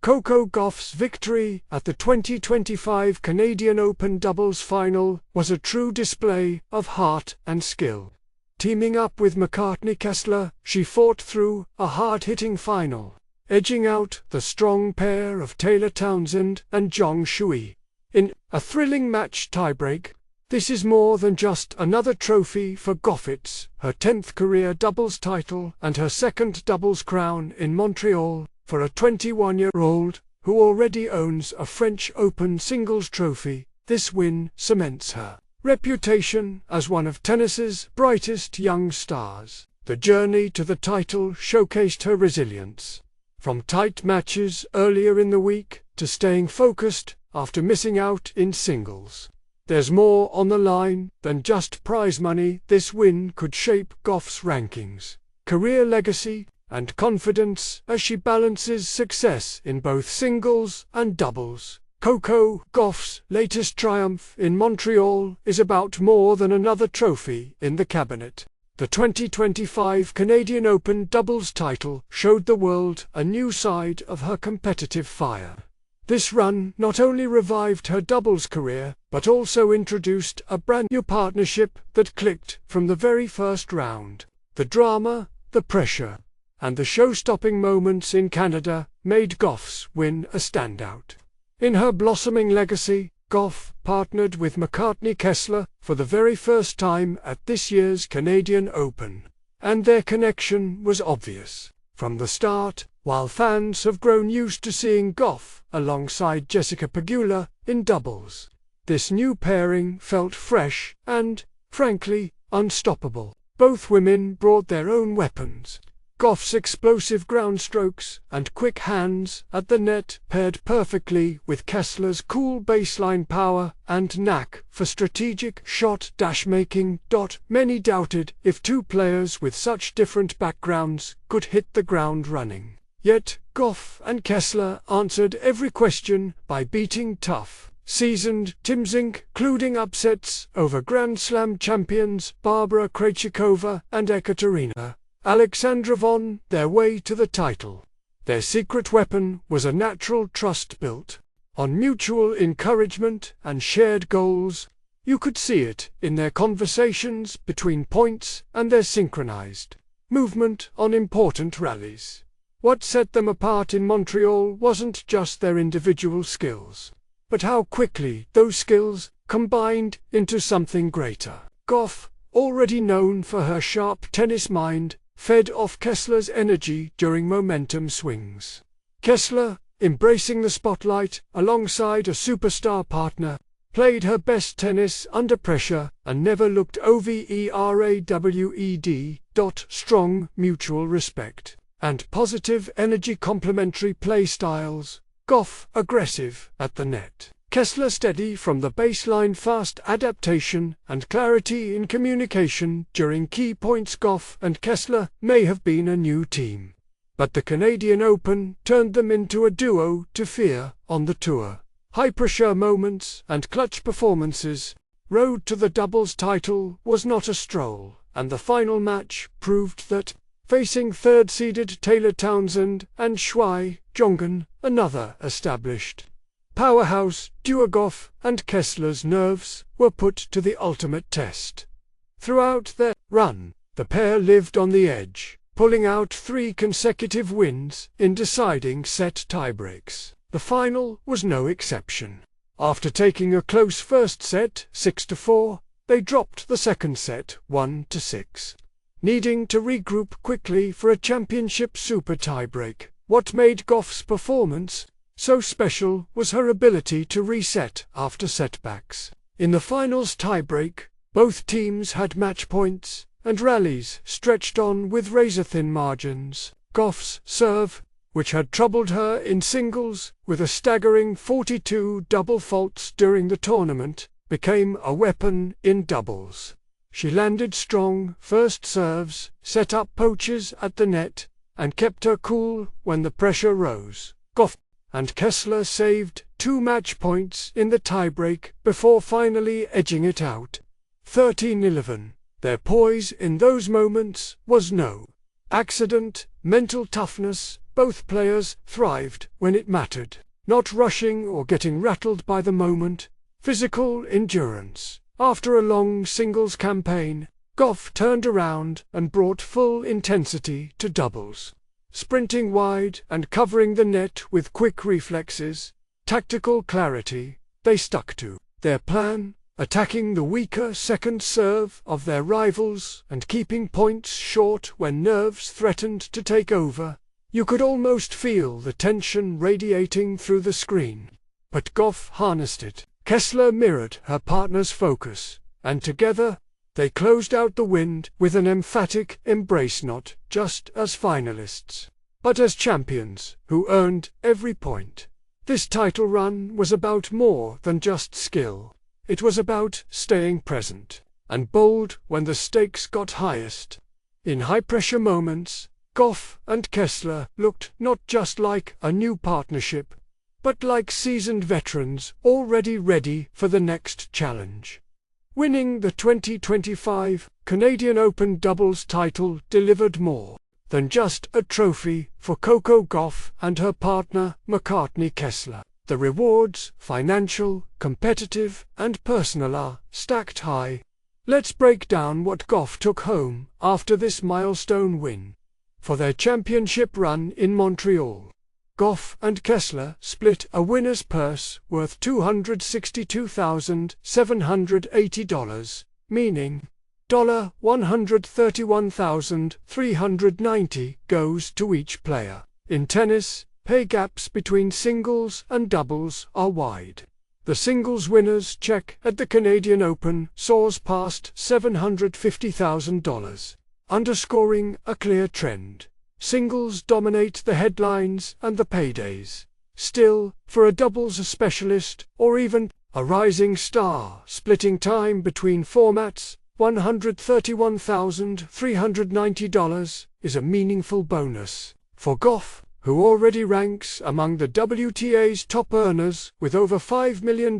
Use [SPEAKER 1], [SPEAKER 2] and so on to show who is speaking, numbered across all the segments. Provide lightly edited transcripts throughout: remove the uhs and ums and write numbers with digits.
[SPEAKER 1] Coco Gauff's victory at the 2025 Canadian Open doubles final was a true display of heart and skill. Teaming up with Kessler, she fought through a hard-hitting final, edging out the strong pair of Taylor Townsend and Zhang Shui. In a thrilling match tiebreak, this is more than just another trophy for Gauff. It's her 10th career doubles title and her second doubles crown in Montreal. For a 21-year-old who already owns a French Open singles trophy, this win cements her reputation as one of tennis's brightest young stars. The journey to the title showcased her resilience, from tight matches earlier in the week to staying focused after missing out in singles. There's more on the line than just prize money. This win could shape Gauff's rankings, career legacy, and confidence as she balances success in both singles and doubles. Coco Gauff's latest triumph in Montreal is about more than another trophy in the cabinet. The 2025 Canadian Open doubles title showed the world a new side of her competitive fire. This run not only revived her doubles career, but also introduced a brand new partnership that clicked from the very first round. The drama, the pressure, and the show-stopping moments in Canada made Gauff's win a standout. In her blossoming legacy, Gauff partnered with Kessler for the very first time at this year's Canadian Open, and their connection was obvious from the start. While fans have grown used to seeing Gauff alongside Jessica Pegula in doubles, this new pairing felt fresh and, frankly, unstoppable. Both women brought their own weapons. Gauff's explosive ground strokes and quick hands at the net paired perfectly with Kessler's cool baseline power and knack for strategic shot-making. Many doubted if two players with such different backgrounds could hit the ground running. Yet, Gauff and Kessler answered every question by beating tough, seasoned teams, including upsets over Grand Slam champions Barbara Krejcikova and Ekaterina Alexandrova on their way to the title. Their secret weapon was a natural trust built on mutual encouragement and shared goals. You could see it in their conversations between points and their synchronized movement on important rallies. What set them apart in Montreal wasn't just their individual skills, but how quickly those skills combined into something greater. Gauff, already known for her sharp tennis mind, fed off Kessler's energy during momentum swings. Kessler, embracing the spotlight alongside a superstar partner, played her best tennis under pressure and never looked overawed. Strong mutual respect and positive energy complementary play styles. Gauff aggressive at the net, Kessler steady from the baseline, fast adaptation and clarity in communication during key points. Gauff and Kessler may have been a new team, but the Canadian Open turned them into a duo to fear on the tour. High-pressure moments and clutch performances. Road to the doubles title was not a stroll, and the final match proved that, facing third-seeded Taylor Townsend and Shui Zhonggan, another established powerhouse duo, Gauff and Kessler's nerves were put to the ultimate test. Throughout their run, the pair lived on the edge, pulling out 3 consecutive wins in deciding set tiebreaks. The final was no exception. After taking a close first set, 6-4, they dropped the second set, 1-6, needing to regroup quickly for a championship super tiebreak. What made Gauff's performance so special was her ability to reset after setbacks. In the finals tiebreak, both teams had match points, and rallies stretched on with razor-thin margins. Gauff's serve, which had troubled her in singles with a staggering 42 double faults during the tournament, became a weapon in doubles. She landed strong first serves, set up poachers at the net, and kept her cool when the pressure rose. Gauff and Kessler saved 2 match points in the tiebreak before finally edging it out. 13-11. Their poise in those moments was no accident. Mental toughness, Both players thrived when it mattered, not rushing or getting rattled by the moment. Physical endurance. After a long singles campaign, Gauff turned around and brought full intensity to doubles. Sprinting wide and covering the net with quick reflexes, tactical clarity, they stuck to their plan, attacking the weaker second serve of their rivals and keeping points short when nerves threatened to take over. You could almost feel the tension radiating through the screen. But Gauff harnessed it. Kessler mirrored her partner's focus, and together they closed out the wind with an emphatic embrace, not just as finalists, but as champions who earned every point. This title run was about more than just skill. It was about staying present and bold when the stakes got highest. In high-pressure moments, Gauff and Kessler looked not just like a new partnership, but like seasoned veterans already ready for the next challenge. Winning the 2025 Canadian Open doubles title delivered more than just a trophy for Coco Gauff and her partner McCartney Kessler. The rewards, financial, competitive, and personal, are stacked high. Let's break down what Gauff took home after this milestone win. For their championship run in Montreal, Gauff and Kessler split a winner's purse worth $262,780, meaning $131,390 goes to each player. In tennis, pay gaps between singles and doubles are wide. The singles winner's check at the Canadian Open soars past $750,000, underscoring a clear trend. Singles dominate the headlines and the paydays. Still, for a doubles specialist, or even a rising star splitting time between formats, $131,390 is a meaningful bonus. For Gauff, who already ranks among the WTA's top earners with over $5 million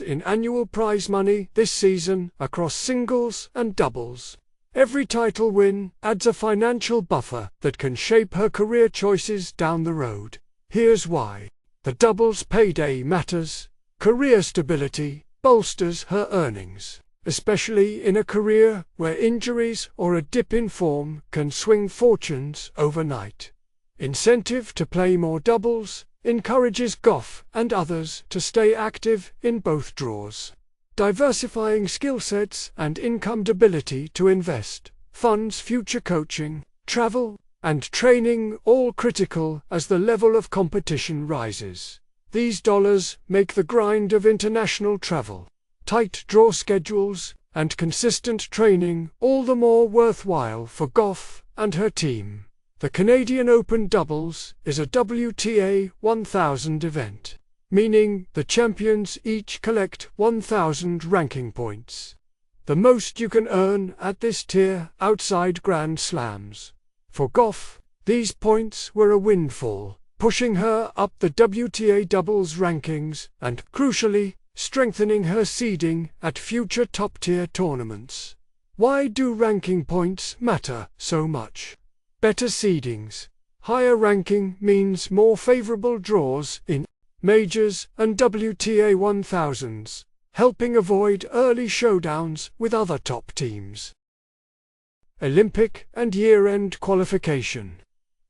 [SPEAKER 1] in annual prize money this season across singles and doubles, every title win adds a financial buffer that can shape her career choices down the road. Here's why. The doubles payday matters. Career stability bolsters her earnings, especially in a career where injuries or a dip in form can swing fortunes overnight. Incentive to play more doubles encourages Gauff and others to stay active in both draws. Diversifying skill sets and income ability to invest funds future coaching, travel, and training, all critical as the level of competition rises. These dollars make the grind of international travel, tight draw schedules, and consistent training all the more worthwhile for Gauff and her team. The Canadian Open doubles is a WTA 1000 event, meaning the champions each collect 1,000 ranking points, the most you can earn at this tier outside Grand Slams. For Gauff, these points were a windfall, pushing her up the WTA doubles rankings and, crucially, strengthening her seeding at future top-tier tournaments. Why do ranking points matter so much? Better seedings. Higher ranking means more favorable draws in majors and WTA 1000s, helping avoid early showdowns with other top teams. Olympic and year-end qualification.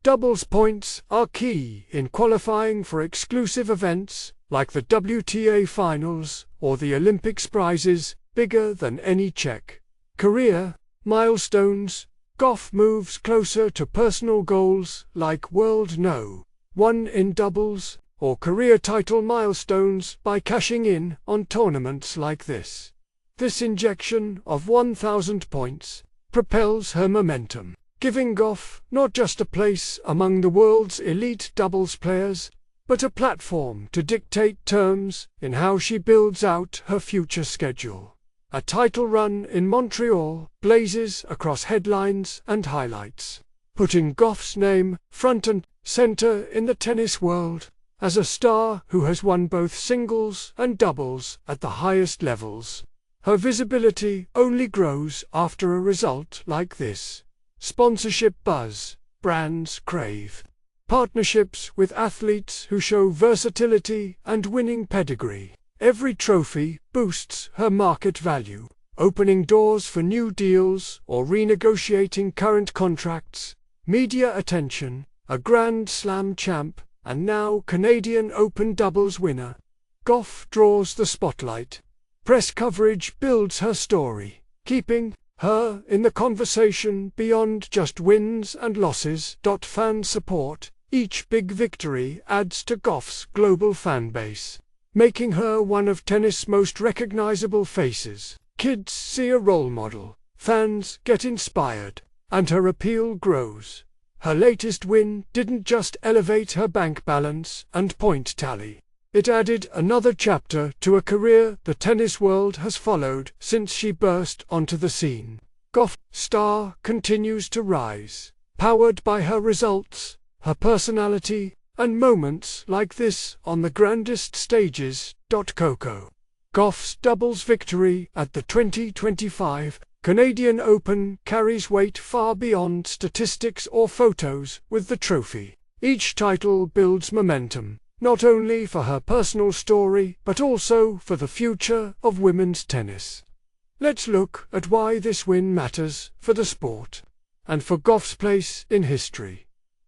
[SPEAKER 1] Doubles points are key in qualifying for exclusive events like the WTA Finals or the Olympics, prizes bigger than any check. Career milestones. Gauff moves closer to personal goals like World No. 1 in doubles or career title milestones by cashing in on tournaments like this. This injection of 1,000 points propels her momentum, giving Gauff not just a place among the world's elite doubles players, but a platform to dictate terms in how she builds out her future schedule. A title run in Montreal blazes across headlines and highlights, putting Gauff's name front and center in the tennis world as a star who has won both singles and doubles at the highest levels. Her visibility only grows after a result like this. Sponsorship buzz. Brands crave Partnerships with athletes who show versatility and winning pedigree. Every trophy boosts her market value, opening doors for new deals or renegotiating current contracts. Media attention, a Grand Slam champ, and now Canadian Open doubles winner. Gauff draws the spotlight. Press coverage builds her story, keeping her in the conversation beyond just wins and losses. Fan support. Each big victory adds to Gauff's global fan base, making her one of tennis' most recognizable faces. Kids see a role model, fans get inspired, and her appeal grows. Her latest win didn't just elevate her bank balance and point tally. It added another chapter to a career the tennis world has followed since she burst onto the scene. Gauff's star continues to rise, powered by her results, her personality, and moments like this on the grandest stages. Coco Gauff's doubles victory at the 2025 Canadian Open carries weight far beyond statistics or photos with the trophy. Each title builds momentum, not only for her personal story but also for the future of women's tennis. Let's look at why this win matters for the sport, and for Gauff's place in history.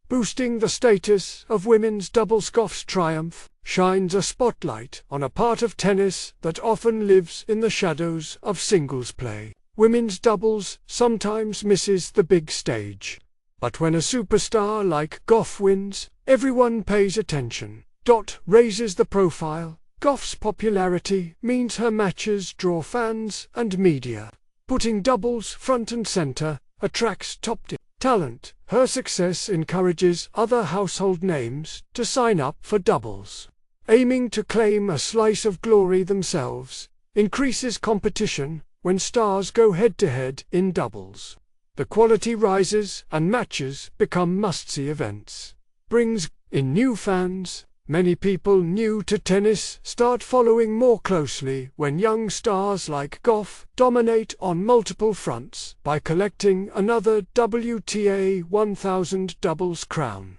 [SPEAKER 1] Boosting the status of women's doubles. Gauff's triumph shines a spotlight on a part of tennis that often lives in the shadows of singles play. Women's doubles sometimes misses the big stage, but when a superstar like Gauff wins, everyone pays attention. Raises the profile. Gauff's popularity means her matches draw fans and media. Putting doubles front and center attracts top talent. Her success encourages other household names to sign up for doubles, aiming to claim a slice of glory themselves. Increases competition when stars go head-to-head in doubles. The quality rises and matches become must-see events. Brings in new fans. Many people new to tennis start following more closely when young stars like Gauff dominate on multiple fronts by collecting another WTA 1000 doubles crown.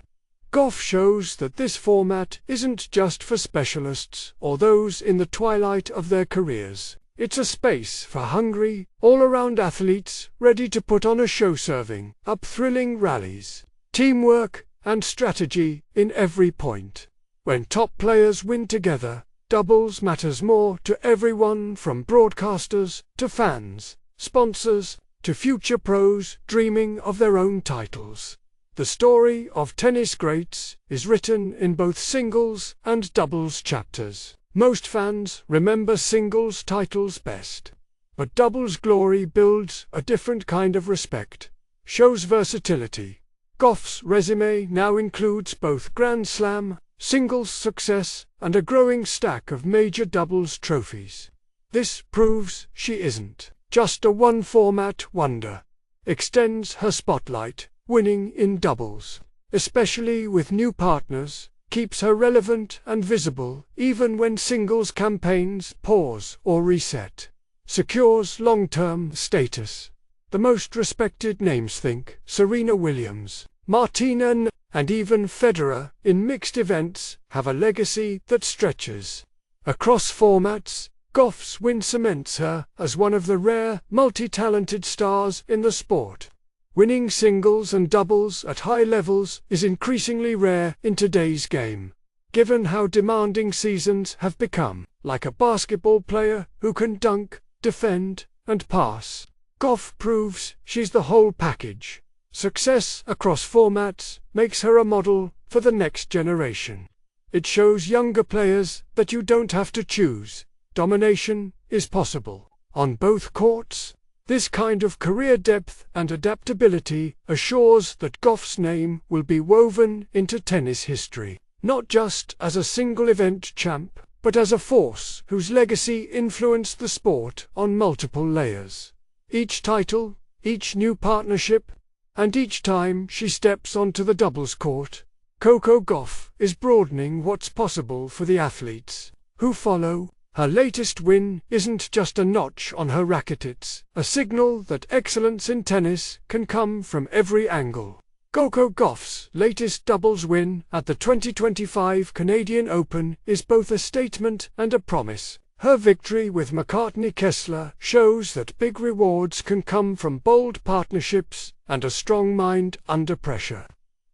[SPEAKER 1] Gauff shows that this format isn't just for specialists or those in the twilight of their careers. It's a space for hungry, all-around athletes ready to put on a show, serving up thrilling rallies, teamwork, and strategy in every point. When top players win together, doubles matters more to everyone from broadcasters to fans, sponsors to future pros dreaming of their own titles. The story of tennis greats is written in both singles and doubles chapters. Most fans remember singles titles best, but doubles glory builds a different kind of respect, shows versatility. Gauff's resume now includes both Grand Slam, singles success, and a growing stack of major doubles trophies. This proves she isn't just a one-format wonder. Extends her spotlight, winning in doubles, especially with new partners, keeps her relevant and visible even when singles campaigns pause or reset. Secures long-term status. The most respected names, think Serena Williams, Martina, and even Federer in mixed events, have a legacy that stretches across formats. Gauff's win cements her as one of the rare, multi-talented stars in the sport. Winning singles and doubles at high levels is increasingly rare in today's game, given how demanding seasons have become. Like a basketball player who can dunk, defend, and pass, Gauff proves she's the whole package. Success across formats makes her a model for the next generation. It shows younger players that you don't have to choose. Domination is possible on both courts. This kind of career depth and adaptability assures that Gauff's name will be woven into tennis history, not just as a single-event champ, but as a force whose legacy influenced the sport on multiple layers. Each title, each new partnership, and each time she steps onto the doubles court, Coco Gauff is broadening what's possible for the athletes who follow. Her latest win isn't just a notch on her racket, it's a signal that excellence in tennis can come from every angle. Coco Gauff's latest doubles win at the 2025 Canadian Open is both a statement and a promise. Her victory with McCartney-Kessler shows that big rewards can come from bold partnerships and a strong mind under pressure.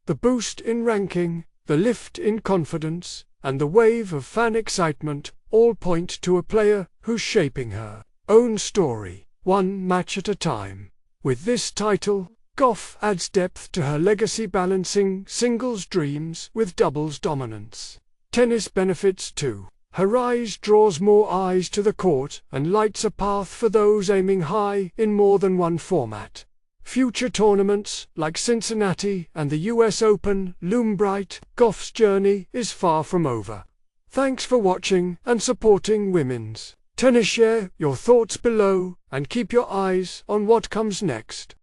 [SPEAKER 1] The boost in ranking, the lift in confidence, and the wave of fan excitement all point to a player who's shaping her own story, one match at a time. With this title, Gauff adds depth to her legacy, balancing singles dreams with doubles dominance. Tennis benefits too. Her rise draws more eyes to the court and lights a path for those aiming high in more than one format. Future tournaments, like Cincinnati and the US Open, loom bright. Gauff's journey is far from over. Thanks for watching and supporting women's tennis. Share your thoughts below and keep your eyes on what comes next.